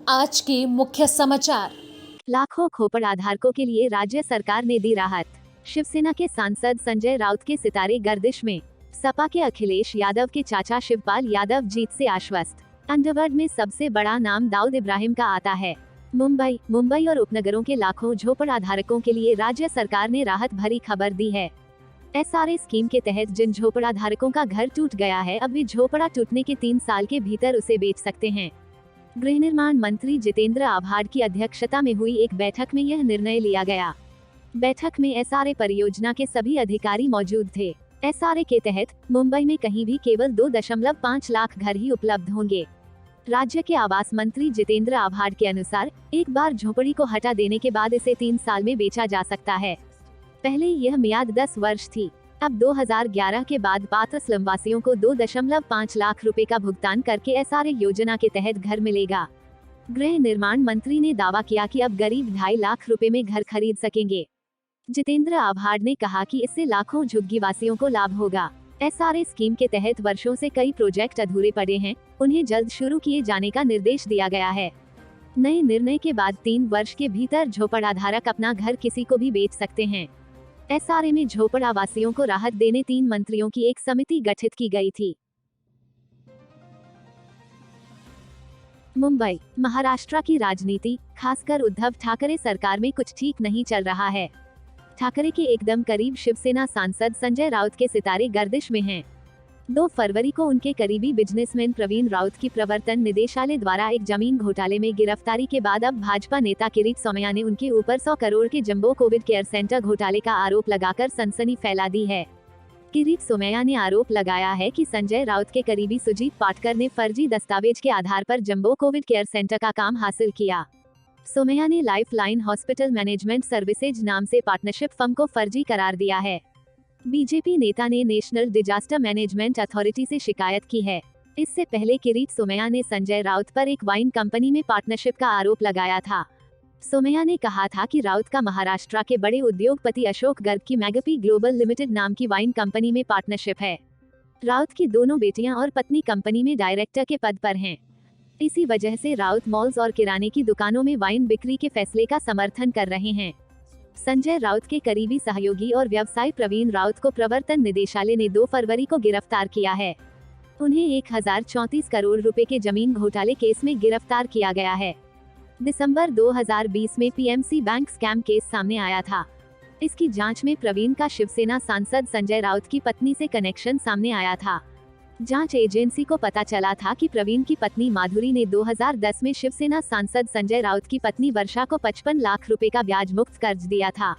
आज के मुख्य समाचार। लाखों खोपड़ आधारकों के लिए राज्य सरकार ने दी राहत। शिवसेना के सांसद संजय राउत के सितारे गर्दिश में। सपा के अखिलेश यादव के चाचा शिवपाल यादव जीत से आश्वस्त। अंडरवर्ल्ड में सबसे बड़ा नाम दाऊद इब्राहिम का आता है। मुंबई और उपनगरों के लाखों झोपड़ धारकों के लिए राज्य सरकार ने राहत भरी खबर दी है। SRA स्कीम के तहत जिन झोपड़ा धारकों का घर टूट गया है, अब वे झोपड़ा टूटने के 3 साल के भीतर उसे बेच सकते हैं। गृह निर्माण मंत्री जितेंद्र आभाड़ की अध्यक्षता में हुई एक बैठक में यह निर्णय लिया गया। बैठक में SRA परियोजना के सभी अधिकारी मौजूद थे। SRA के तहत मुंबई में कहीं भी केवल 2.5 लाख घर ही उपलब्ध होंगे। राज्य के आवास मंत्री जितेंद्र आभाड़ के अनुसार एक बार झोपड़ी को हटा देने के बाद इसे 3 साल में बेचा जा सकता है। पहले यह मियाद 10 वर्ष थी। अब 2011 के बाद पात्र स्लमवासियों को 2.5 लाख रुपए का भुगतान करके SRA योजना के तहत घर मिलेगा। गृह निर्माण मंत्री ने दावा किया कि अब गरीब 2.5 लाख रुपए में घर खरीद सकेंगे। जितेंद्र आभाड़ ने कहा कि इससे लाखों झुग्गीवासियों को लाभ होगा। SRA स्कीम के तहत वर्षों से कई प्रोजेक्ट अधूरे पड़े हैं, उन्हें जल्द शुरू किए जाने का निर्देश दिया गया है। नए निर्णय के बाद 3 वर्ष के भीतर झोपड़ाधारक अपना घर किसी को भी बेच सकते हैं। SRA में झोपड़ा वासियों को राहत देने 3 मंत्रियों की एक समिति गठित की गई थी। मुंबई, महाराष्ट्र की राजनीति, खासकर उद्धव ठाकरे सरकार में कुछ ठीक नहीं चल रहा है। ठाकरे के एकदम करीब शिवसेना सांसद संजय राउत के सितारे गर्दिश में हैं। 2 फरवरी को उनके करीबी बिजनेसमैन प्रवीण राउत की प्रवर्तन निदेशालय द्वारा एक जमीन घोटाले में गिरफ्तारी के बाद अब भाजपा नेता किरीट सोमैया ने उनके ऊपर 100 करोड़ के जंबो कोविड केयर सेंटर घोटाले का आरोप लगाकर सनसनी फैला दी है। किरीट सोमैया ने आरोप लगाया है कि संजय राउत के करीबी सुजीत पाटकर ने फर्जी दस्तावेज के आधार पर जंबो कोविड केयर सेंटर का काम हासिल किया। सोमैया ने लाइफलाइन हॉस्पिटल मैनेजमेंट सर्विसेज नाम से पार्टनरशिप फर्म को फर्जी करार दिया है। बीजेपी नेता ने नेशनल डिजास्टर मैनेजमेंट अथॉरिटी से शिकायत की है। इससे पहले किरीट सोमैया ने संजय राउत पर एक वाइन कंपनी में पार्टनरशिप का आरोप लगाया था। सोमैया ने कहा था कि राउत का महाराष्ट्र के बड़े उद्योगपति अशोक गर्ग की मैगपी ग्लोबल लिमिटेड नाम की वाइन कंपनी में पार्टनरशिप है। राउत की दोनों बेटियां और पत्नी कंपनी में डायरेक्टर के पद पर हैं। इसी वजह से राउत मॉल्स और किराने की दुकानों में वाइन बिक्री के फैसले का समर्थन कर रहे हैं। संजय राउत के करीबी सहयोगी और व्यवसायी प्रवीण राउत को प्रवर्तन निदेशालय ने 2 फरवरी को गिरफ्तार किया है। उन्हें 1034 करोड़ रुपए के जमीन घोटाले केस में गिरफ्तार किया गया है। दिसंबर 2020 में PMC बैंक स्कैम केस सामने आया था। इसकी जांच में प्रवीण का शिवसेना सांसद संजय राउत की पत्नी से कनेक्शन सामने आया था। जांच एजेंसी को पता चला था कि प्रवीण की पत्नी माधुरी ने 2010 में शिवसेना सांसद संजय राउत की पत्नी वर्षा को 55 लाख रुपए का ब्याज मुक्त कर्ज दिया था।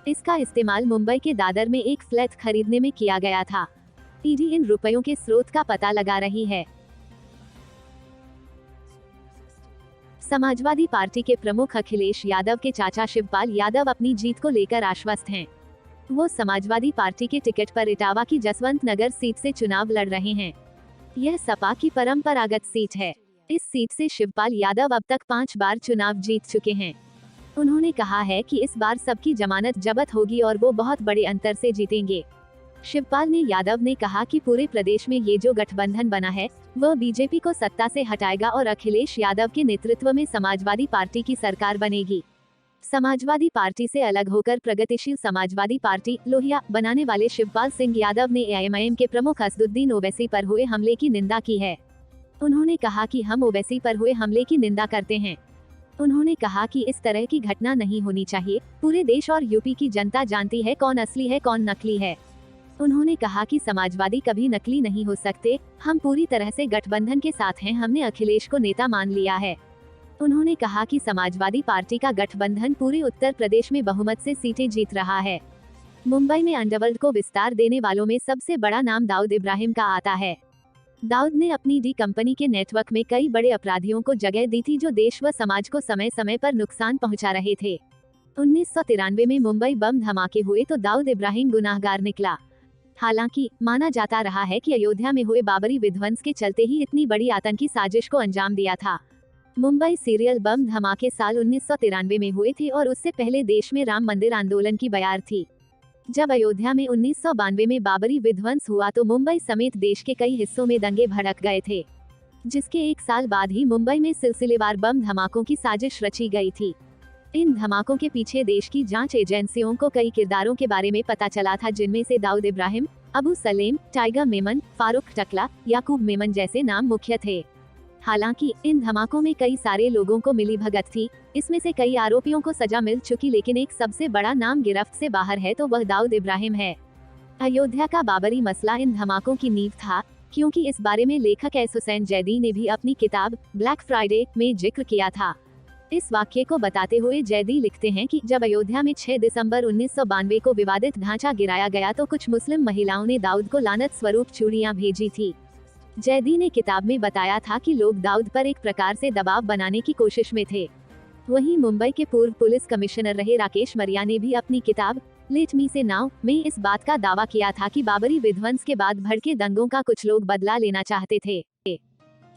इसका इस्तेमाल मुंबई के दादर में एक फ्लैट खरीदने में किया गया था। ईडी इन रुपयों के स्रोत का पता लगा रही है। समाजवादी पार्टी के प्रमुख अखिलेश यादव के चाचा शिवपाल यादव अपनी जीत को लेकर आश्वस्त हैं। वो समाजवादी पार्टी के टिकट पर इटावा की जसवंत नगर सीट से चुनाव लड़ रहे हैं। यह सपा की परंपरागत सीट है। इस सीट से शिवपाल यादव अब तक 5 बार चुनाव जीत चुके हैं। उन्होंने कहा है कि इस बार सबकी जमानत जब्त होगी और वो बहुत बड़े अंतर से जीतेंगे। शिवपाल यादव ने कहा कि पूरे प्रदेश में ये जो गठबंधन बना है, वह बीजेपी को सत्ता से हटाएगा और अखिलेश यादव के नेतृत्व में समाजवादी पार्टी की सरकार बनेगी। समाजवादी पार्टी से अलग होकर प्रगतिशील समाजवादी पार्टी लोहिया बनाने वाले शिवपाल सिंह यादव ने AIMIM के प्रमुख असदुद्दीन ओवैसी पर हुए हमले की निंदा की है। उन्होंने कहा कि हम ओवैसी पर हुए हमले की निंदा करते हैं। उन्होंने कहा कि इस तरह की घटना नहीं होनी चाहिए। पूरे देश और यूपी की जनता जानती है कौन असली है कौन नकली है। उन्होंने कहा कि समाजवादी कभी नकली नहीं हो सकते। हम पूरी तरह से गठबंधन के साथ हैं। हमने अखिलेश को नेता मान लिया है। उन्होंने कहा कि समाजवादी पार्टी का गठबंधन पूरे उत्तर प्रदेश में बहुमत से सीटें जीत रहा है। मुंबई में अंडरवर्ल्ड को विस्तार देने वालों में सबसे बड़ा नाम दाऊद इब्राहिम का आता है। दाऊद ने अपनी डी कंपनी के नेटवर्क में कई बड़े अपराधियों को जगह दी थी जो देश व समाज को समय समय पर नुकसान पहुंचा रहे थे। 1993 में मुंबई बम धमाके हुए तो दाऊद इब्राहिम गुनाहगार निकला। हालांकि माना जाता रहा है कि अयोध्या में हुए बाबरी विध्वंस के चलते ही इतनी बड़ी आतंकी साजिश को अंजाम दिया था। मुंबई सीरियल बम धमाके साल 1993 में हुए थे और उससे पहले देश में राम मंदिर आंदोलन की बयार थी। जब अयोध्या में 1992 में बाबरी विध्वंस हुआ तो मुंबई समेत देश के कई हिस्सों में दंगे भड़क गए थे। जिसके 1 साल बाद ही मुंबई में सिलसिलेवार बम धमाकों की साजिश रची गई थी। इन धमाकों के पीछे देश की जांच एजेंसियों को कई किरदारों के बारे में पता चला था, जिनमें से दाऊद इब्राहिम, अबू सलेम, टाइगर मेमन, फारूक टकला, याकूब मेमन जैसे नाम मुख्य थे। हालांकि इन धमाकों में कई सारे लोगों को मिली भगत थी। इसमें से कई आरोपियों को सजा मिल चुकी, लेकिन एक सबसे बड़ा नाम गिरफ्त से बाहर है तो वह दाऊद इब्राहिम है। अयोध्या का बाबरी मसला इन धमाकों की नींव था, क्योंकि इस बारे में लेखक एस हुसैन जैदी ने भी अपनी किताब ब्लैक फ्राइडे में जिक्र किया था। इस वाक्य को बताते हुए जैदी लिखते हैं कि जब अयोध्या में 6 दिसंबर 1992 को विवादित ढांचा गिराया गया तो कुछ मुस्लिम महिलाओं ने दाऊद को लानत स्वरूप चूड़ियां भेजी थी। जैदी ने किताब में बताया था कि लोग दाऊद पर एक प्रकार से दबाव बनाने की कोशिश में थे। वहीं मुंबई के पूर्व पुलिस कमिश्नर रहे राकेश मरिया ने भी अपनी किताब लेट मी से नाउ में इस बात का दावा किया था कि बाबरी विध्वंस के बाद भड़के दंगों का कुछ लोग बदला लेना चाहते थे,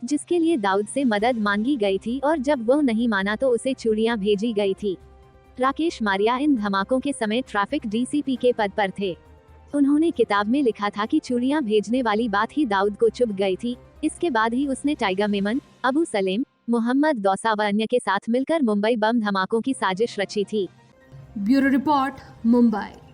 जिसके लिए दाऊद से मदद मांगी गई थी और जब वह नहीं माना तो उसे चूड़ियां भेजी गई थी। राकेश मारिया इन धमाकों के समय ट्रैफिक डीसीपी के पद पर थे। उन्होंने किताब में लिखा था कि चूड़ियां भेजने वाली बात ही दाऊद को चुभ गई थी। इसके बाद ही उसने टाइगर मेमन, अबू सलेम, मोहम्मद दौसा व अन्य के साथ मिलकर मुंबई बम धमाकों की साजिश रची थी। Bureau report, Mumbai.